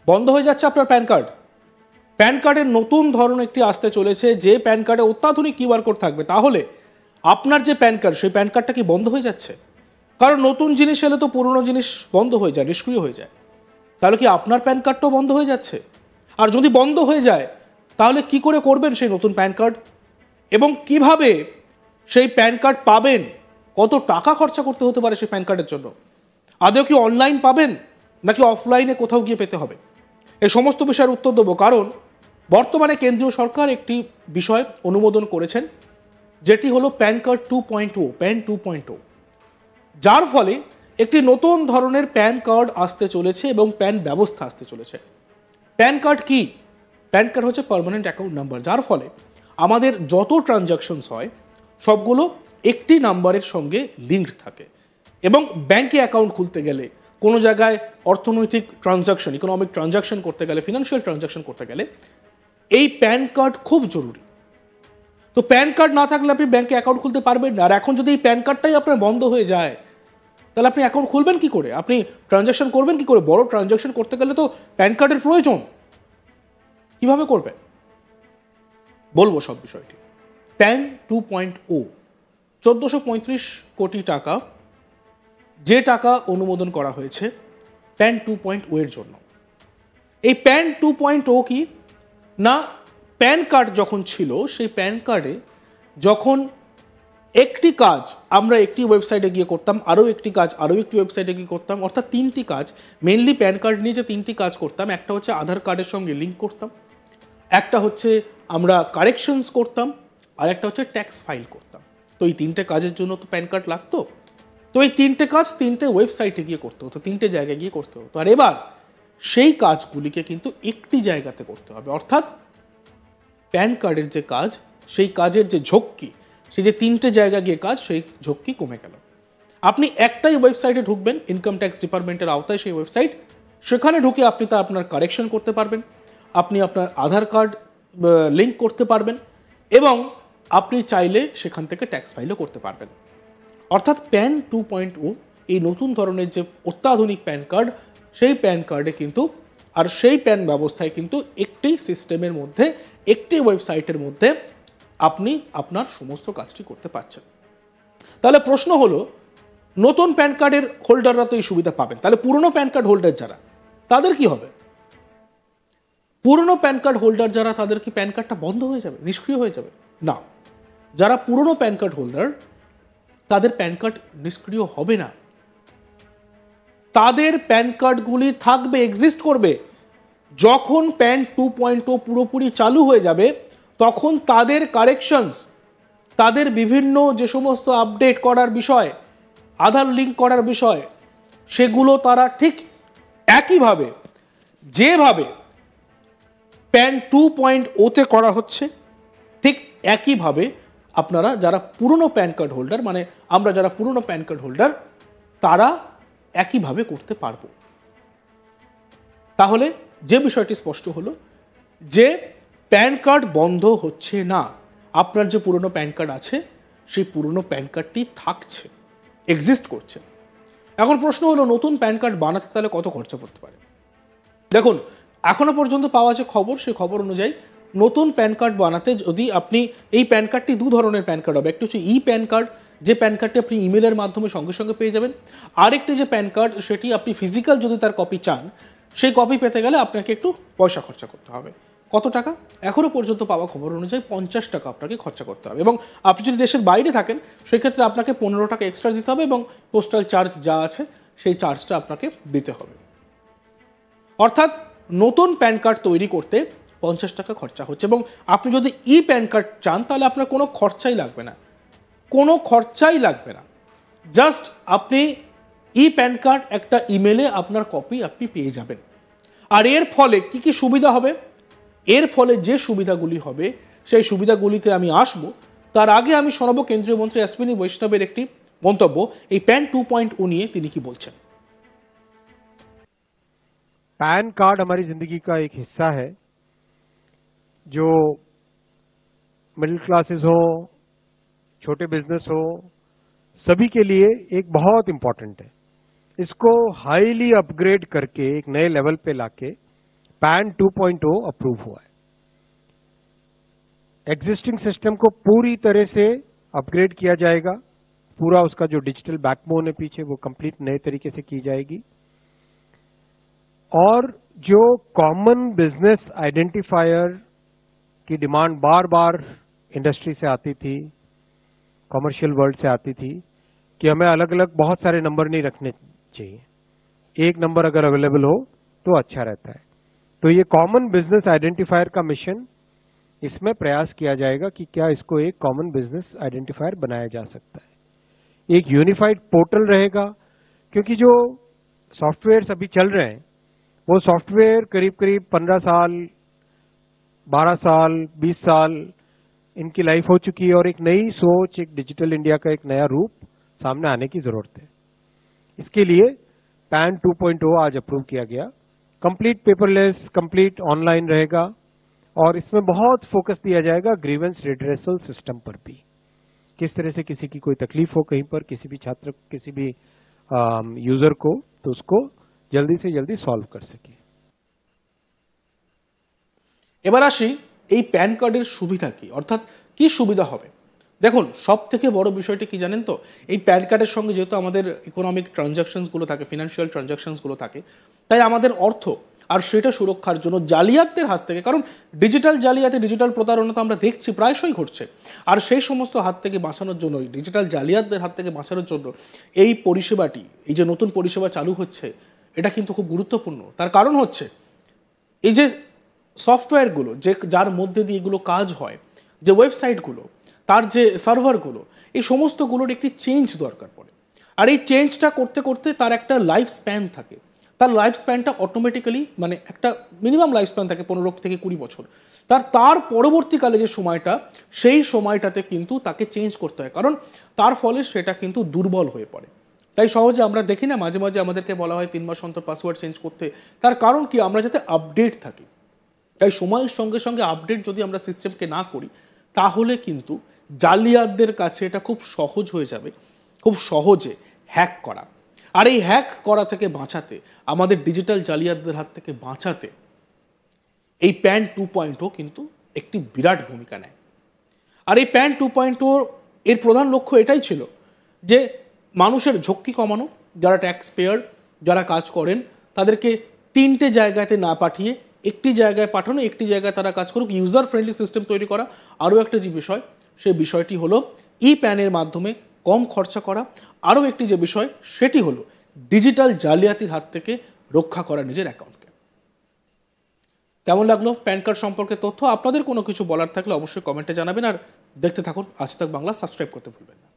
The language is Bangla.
বন্ধ হয়ে যাচ্ছে আপনার প্যান কার্ড। প্যান কার্ডের নতুন ধরন একটি আসতে চলেছে, যে প্যান কার্ডে অত্যাধুনিক কিউআর কোড থাকবে। তাহলে আপনার যে প্যান কার্ড, সেই প্যান কার্ডটা কি বন্ধ হয়ে যাচ্ছে? কারণ নতুন জিনিস এলে তো পুরনো জিনিস বন্ধ হয়ে যায়, নিষ্ক্রিয় হয়ে যায়। তাহলে কি আপনার প্যান কার্ডটাও বন্ধ হয়ে যাচ্ছে? আর যদি বন্ধ হয়ে যায়, তাহলে কি করে করবেন সেই নতুন প্যান কার্ড, এবং কিভাবে সেই প্যান কার্ড পাবেন? কত টাকা খরচা করতে হতে পারে সেই প্যান কার্ডের জন্য? আদৌ কি অনলাইন পাবেন, নাকি অফলাইনে কোথাও গিয়ে পেতে হবে? এই সমস্ত বিষয়ের উত্তর দেবো, কারণ বর্তমানে কেন্দ্রীয় সরকার একটি বিষয় অনুমোদন করেছেন, যেটি হলো প্যান কার্ড 2.0, প্যান 2.0, যার ফলে একটি নতুন ধরনের প্যান কার্ড আসতে চলেছে এবং প্যান ব্যবস্থা আসতে চলেছে। প্যান কার্ড কি? প্যান কার্ড হচ্ছে পার্মানেন্ট অ্যাকাউন্ট নাম্বার, যার ফলে আমাদের যত ট্রানজাকশনস হয় সবগুলো একটি নাম্বারের সঙ্গে লিঙ্কড থাকে। এবং ব্যাংকে অ্যাকাউন্ট খুলতে গেলে, কোনো জায়গায় অর্থনৈতিক ট্রানজাকশন, ইকোনমিক ট্রানজাকশন করতে গেলে, ফিনান্সিয়াল ট্রানজাকশন করতে গেলে এই প্যান কার্ড খুব জরুরি। তো প্যান কার্ড না থাকলে আপনি ব্যাংকে অ্যাকাউন্ট খুলতে পারবেন না। আর এখন যদি এই প্যান কার্ডটাই আপনার বন্ধ হয়ে যায়, তাহলে আপনি অ্যাকাউন্ট খুলবেন কি করে? আপনি ট্রানজাকশন করবেন কি করে? বড় ট্রানজাকশন করতে গেলে তো প্যান কার্ডের প্রয়োজন। কিভাবে করবেন বলবো সব বিষয়টি। প্যান 2.0, 1435 কোটি টাকা, যে টাকা অনুমোদন করা হয়েছে প্যান 2.0 এর জন্য। এই প্যান 2.0 কি না, প্যান কার্ড যখন ছিল, সেই প্যান কার্ডে যখন একটি কাজ আমরা একটি ওয়েবসাইটে গিয়ে করতাম, আরও একটি কাজ আরও একটি ওয়েবসাইটে গিয়ে করতাম, অর্থাৎ তিনটি কাজ, মেনলি প্যান কার্ড নিয়ে যে তিনটি কাজ করতাম, একটা হচ্ছে আধার কার্ডের সঙ্গে লিঙ্ক করতাম, একটা হচ্ছে আমরা কারেকশনস করতাম, আর একটা হচ্ছে ট্যাক্স ফাইল করতাম। তো এই তিনটে কাজের জন্য তো প্যান কার্ড লাগতো। তো এই তিনটে কাজ তিনটে ওয়েবসাইটে গিয়ে করতে হতো, তিনটে জায়গায় গিয়ে করতে হতো। আর এবার সেই কাজগুলিকে কিন্তু একটি জায়গাতে করতে হবে, অর্থাৎ প্যান কার্ডের যে কাজ, সেই কাজের যে ঝক্কি, সেই যে তিনটে জায়গা গিয়ে কাজ, সেই ঝক্কি কমে গেল। আপনি একটাই ওয়েবসাইটে ঢুকবেন, ইনকাম ট্যাক্স ডিপার্টমেন্টের আওতায় সেই ওয়েবসাইট, সেখানে ঢুকে আপনি তা আপনার কারেকশন করতে পারবেন, আপনি আপনার আধার কার্ড লিঙ্ক করতে পারবেন, এবং আপনি চাইলে সেখান থেকে ট্যাক্স ফাইলও করতে পারবেন। অর্থাৎ প্যান 2.0, এই নতুন ধরনের যে অত্যাধুনিক প্যান কার্ড, সেই প্যান কার্ডে কিন্তু, আর সেই প্যান ব্যবস্থায় কিন্তু একটি সিস্টেমের মধ্যে, একটি ওয়েবসাইটের মধ্যে আপনি আপনার সমস্ত কাজটি করতে পারছেন। তাহলে প্রশ্ন হলো, নতুন প্যান কার্ডের হোল্ডাররা তো এই সুবিধা পাবেন, তাহলে পুরনো প্যান কার্ড হোল্ডার যারা, তাদের কি হবে? পুরনো প্যান কার্ড হোল্ডার যারা, তাদের কি প্যান কার্ডটা বন্ধ হয়ে যাবে, নিষ্ক্রিয় হয়ে যাবে? না, যারা পুরনো প্যান কার্ড হোল্ডার, তাদের প্যান কার্ড নিষ্ক্রিয় হবে না। তাদের প্যান কার্ডগুলি থাকবে, এক্সিস্ট করবে। যখন প্যান 2.0 পুরোপুরি চালু হয়ে যাবে, তখন তাদের কারেকশনস, তাদের বিভিন্ন যে সমস্ত আপডেট করার বিষয়, আধার লিঙ্ক করার বিষয়, সেগুলো তারা ঠিক একইভাবে, যেভাবে প্যান 2.0-তে করা হচ্ছে, ঠিক একইভাবে আপনারা যারা পুরনো প্যান কার্ড হোল্ডার, মানে আমরা যারা পুরনো প্যান কার্ড হোল্ডার, তারা একইভাবে করতে পারবো। তাহলে যে বিষয়টি স্পষ্ট হলো যে প্যান কার্ড বন্ধ হচ্ছে না। আপনার যে পুরনো প্যান কার্ড আছে, সেই পুরনো প্যান কার্ডটি থাকছে, এক্সিস্ট করছে। এখন প্রশ্ন হলো, নতুন প্যান কার্ড বানাতে তাহলে কত খরচা পড়তে পারে? দেখুন, এখনো পর্যন্ত পাওয়া যে খবর, সেই খবর অনুযায়ী নতুন প্যান কার্ড বানাতে, যদি আপনি, এই প্যান কার্ডটি দু ধরনের প্যান কার্ড হবে। একটি হচ্ছে ই প্যান কার্ড, যে প্যান কার্ডটি আপনি ইমেলের মাধ্যমে সঙ্গে সঙ্গে পেয়ে যাবেন। আরেকটি যে প্যান কার্ড, সেটি আপনি ফিজিক্যাল যদি তার কপি চান, সেই কপি পেতে গেলে আপনাকে একটু পয়সা খরচা করতে হবে। কত টাকা? এখনও পর্যন্ত পাওয়া খবর অনুযায়ী 50 টাকা আপনাকে খরচা করতে হবে, এবং আপনি যদি দেশের বাইরে থাকেন, সেক্ষেত্রে আপনাকে 15 টাকা এক্সট্রা দিতে হবে, এবং পোস্টাল চার্জ যা আছে সেই চার্জটা আপনাকে দিতে হবে। অর্থাৎ নতুন প্যান কার্ড তৈরি করতে 50 টাকা খরচা হচ্ছে। এবং আপনি যদি ই প্যান কার্ড চান, তাহলে আপনার কোনো খরচাই লাগবে না, কোনো খরচাই লাগবে না। জাস্ট আপনি ই প্যান কার্ড একটা ইমেলে আপনার কপি আপনি পেয়ে যাবেন। আর এর ফলে কি কি সুবিধা হবে? এর ফলে যে সুবিধাগুলি হবে, সেই সুবিধাগুলিতে আমি আসবো। তার আগে আমি শোনাবো কেন্দ্রীয় মন্ত্রী অশ্বিনী বৈষ্ণবের একটি মন্তব্য এই প্যান 2.0 নিয়ে। তিনি কি বলছেন? पैन कार्ड हमारी जिंदगी का एक हिस्सा है, जो मिडिल क्लासेस हो, छोटे बिजनेस हो, सभी के लिए एक बहुत इंपॉर्टेंट है। इसको हाईली अपग्रेड करके एक नए लेवल पे लाके पैन 2.0 अप्रूव हुआ है। एग्जिस्टिंग सिस्टम को पूरी तरह से अपग्रेड किया जाएगा, पूरा उसका जो डिजिटल बैकबोन है पीछे वो कंप्लीट नए तरीके से की जाएगी। और जो कॉमन बिजनेस आइडेंटिफायर की डिमांड बार बार इंडस्ट्री से आती थी, कॉमर्शियल वर्ल्ड से आती थी कि हमें अलग अलग बहुत सारे नंबर नहीं रखने चाहिए, एक नंबर अगर अवेलेबल हो तो अच्छा रहता है। तो ये कॉमन बिजनेस आइडेंटिफायर का मिशन, इसमें प्रयास किया जाएगा कि क्या इसको एक कॉमन बिजनेस आइडेंटिफायर बनाया जा सकता है। एक यूनिफाइड पोर्टल रहेगा, क्योंकि जो सॉफ्टवेयर अभी चल रहे हैं वो सॉफ्टवेयर करीब करीब 15 साल, 12 साल, 20 साल इनकी लाइफ हो चुकी है और एक नई सोच, एक डिजिटल इंडिया का एक नया रूप सामने आने की जरूरत है। इसके लिए पैन 2.0 आज अप्रूव किया गया। कंप्लीट पेपरलेस, कंप्लीट ऑनलाइन रहेगा और इसमें बहुत फोकस दिया जाएगा ग्रीवेंस रिड्रेसल सिस्टम पर भी। किस तरह से किसी की कोई तकलीफ हो कहीं पर, किसी भी छात्र, किसी भी यूजर को, तो उसको जल्दी से जल्दी सॉल्व कर सके। এবার আসি এই প্যান কার্ডের সুবিধা কি, অর্থাৎ কি সুবিধা হবে। দেখুন, সব থেকে বড় বিষয়টি কি জানেন তো, এই প্যান কার্ডের সঙ্গে যেহেতু আমাদের ইকোনমিক ট্রানজাকশনসগুলো থাকে, ফিনান্সিয়াল ট্রানজাকশনসগুলো থাকে, তাই আমাদের অর্থ আর সেটা সুরক্ষার জন্য জালিয়াতদের হাত থেকে, কারণ ডিজিটাল জালিয়াতি, ডিজিটাল প্রতারণা তো আমরা দেখছি প্রায়শই ঘটছে, আর সেই সমস্ত হাত থেকে বাঁচানোর জন্য, ডিজিটাল জালিয়াতদের হাত থেকে বাঁচানোর জন্য এই পরিষেবাটি, এই যে নতুন পরিষেবা চালু হচ্ছে, এটা কিন্তু খুব গুরুত্বপূর্ণ। তার কারণ হচ্ছে এই যে সফটওয়্যারগুলো, যে যার মধ্যে দিয়ে এগুলো কাজ হয়, যে ওয়েবসাইটগুলো, তার যে সার্ভারগুলো, এই সমস্তগুলোর একটি চেঞ্জ দরকার পড়ে। আর এই চেঞ্জটা করতে করতে তার একটা লাইফ স্প্যান থাকে। তার লাইফ স্প্যানটা অটোমেটিক্যালি, মানে একটা মিনিমাম লাইফ স্প্যান থাকে 15 থেকে 20 বছর। তার পরবর্তীকালে যে সময়টা, সেই সময়টাতে কিন্তু তাকে চেঞ্জ করতে হয়, কারণ তার ফলে সেটা কিন্তু দুর্বল হয়ে পড়ে। তাই সহজে আমরা দেখি না, মাঝে মাঝে আমাদেরকে বলা হয় 3 মাস অন্তর পাসওয়ার্ড চেঞ্জ করতে। তার কারণ কি, আমরা যাতে আপডেট থাকি। তাই সময়ের সঙ্গে সঙ্গে আপডেট যদি আমরা সিস্টেমকে না করি, তাহলে কিন্তু জালিয়াতদের কাছে এটা খুব সহজ হয়ে যাবে, খুব সহজে হ্যাক করা। আর এই হ্যাক করা থেকে বাঁচাতে, আমাদের ডিজিটাল জালিয়াতদের হাত থেকে বাঁচাতে এই প্যান 2.0 কিন্তু একটি বিরাট ভূমিকা নেয়। আর এই প্যান 2.0 এর প্রধান লক্ষ্য এটাই ছিল যে মানুষের ঝক্কি কমানো, যারা ট্যাক্স পেয়ার, যারা কাজ করেন, তাদেরকে 3টে জায়গাতে না পাঠিয়ে একটি জায়গায় পাঠানো, একটি জায়গায় তারা কাজ করুক, ইউজার ফ্রেন্ডলি সিস্টেম তৈরি করা। আরও একটা যে বিষয়, সেই বিষয়টি হলো ই প্যানের মাধ্যমে কম খরচা করা। আরও একটি যে বিষয়, সেটি হলো ডিজিটাল জালিয়াতির হাত থেকে রক্ষা করা নিজের অ্যাকাউন্টকে। কেমন লাগলো প্যান কার্ড সম্পর্কে তথ্য? আপনাদের কোনো কিছু বলার থাকলে অবশ্যই কমেন্টে জানাবেন। আর দেখতে থাকুন আজ তাক বাংলা, সাবস্ক্রাইব করতে ভুলবেন না।